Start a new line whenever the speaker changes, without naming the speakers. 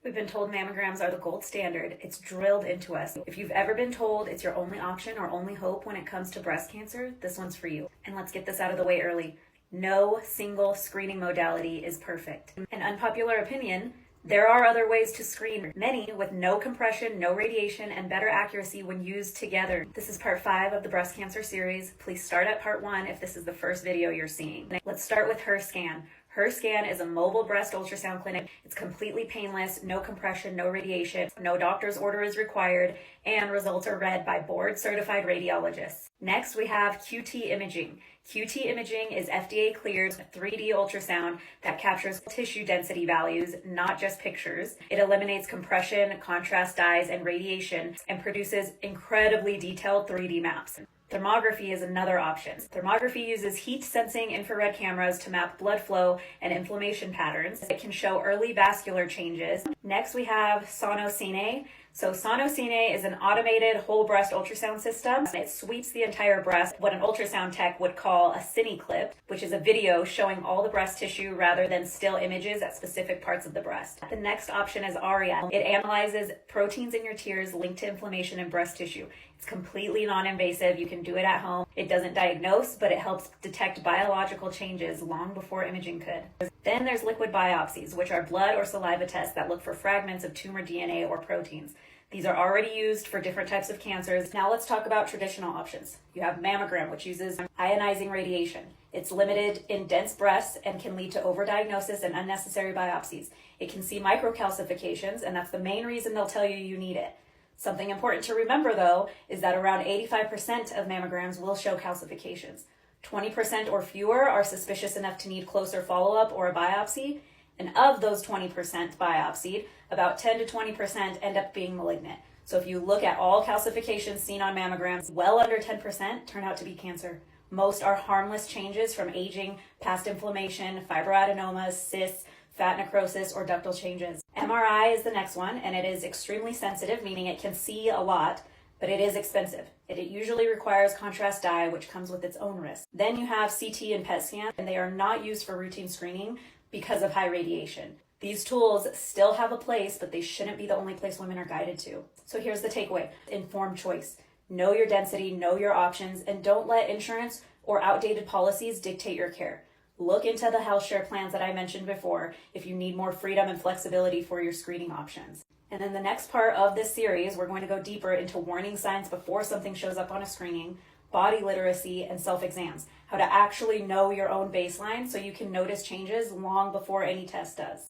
We've been told mammograms are the gold standard. It's drilled into us. If you've ever been told it's your only option or only hope when it comes to breast cancer, this one's for you. And let's get this out of the way early. No single screening modality is perfect. An unpopular opinion, there are other ways to screen, many with no compression, no radiation, and better accuracy when used together. This is part 5 of the breast cancer series. Please start at part 1 if this is the first video you're seeing. Let's start with HerScan. HerScan is a mobile breast ultrasound clinic. It's completely painless, no compression, no radiation, no doctor's order is required, and results are read by board-certified radiologists. Next, we have QT Imaging. QT Imaging is FDA cleared 3D ultrasound that captures tissue density values, not just pictures. It eliminates compression, contrast dyes, and radiation, and produces incredibly detailed 3D maps. Thermography is another option. Thermography uses heat-sensing infrared cameras to map blood flow and inflammation patterns. It can show early vascular changes. Next, we have Sonosine. So Sonosine is an automated whole breast ultrasound system. It sweeps the entire breast, what an ultrasound tech would call a cine clip, which is a video showing all the breast tissue rather than still images at specific parts of the breast. The next option is Aria. It analyzes proteins in your tears linked to inflammation in breast tissue. It's completely non-invasive. You can do it at home. It doesn't diagnose, but it helps detect biological changes long before imaging could. Then there's liquid biopsies, which are blood or saliva tests that look for fragments of tumor DNA or proteins. These are already used for different types of cancers. Now let's talk about traditional options. You have mammogram, which uses ionizing radiation. It's limited in dense breasts and can lead to overdiagnosis and unnecessary biopsies. It can see microcalcifications, and that's the main reason they'll tell you you need it. Something important to remember, though, is that around 85% of mammograms will show calcifications. 20% or fewer are suspicious enough to need closer follow-up or a biopsy, and of those 20% biopsied, about 10 to 20% end up being malignant. So if you look at all calcifications seen on mammograms, well under 10% turn out to be cancer. Most are harmless changes from aging, past inflammation, fibroadenomas, cysts, fat necrosis, or ductal changes. MRI is the next one, and it is extremely sensitive, meaning it can see a lot, but it is expensive. It usually requires contrast dye, which comes with its own risk. Then you have CT and PET scan, and they are not used for routine screening because of high radiation. These tools still have a place, but they shouldn't be the only place women are guided to. So here's the takeaway: informed choice. Know your density, know your options, and don't let insurance or outdated policies dictate your care. Look into the health share plans that I mentioned before if you need more freedom and flexibility for your screening options. And then the next part of this series, we're going to go deeper into warning signs before something shows up on a screening, body literacy, and self-exams. How to actually know your own baseline so you can notice changes long before any test does.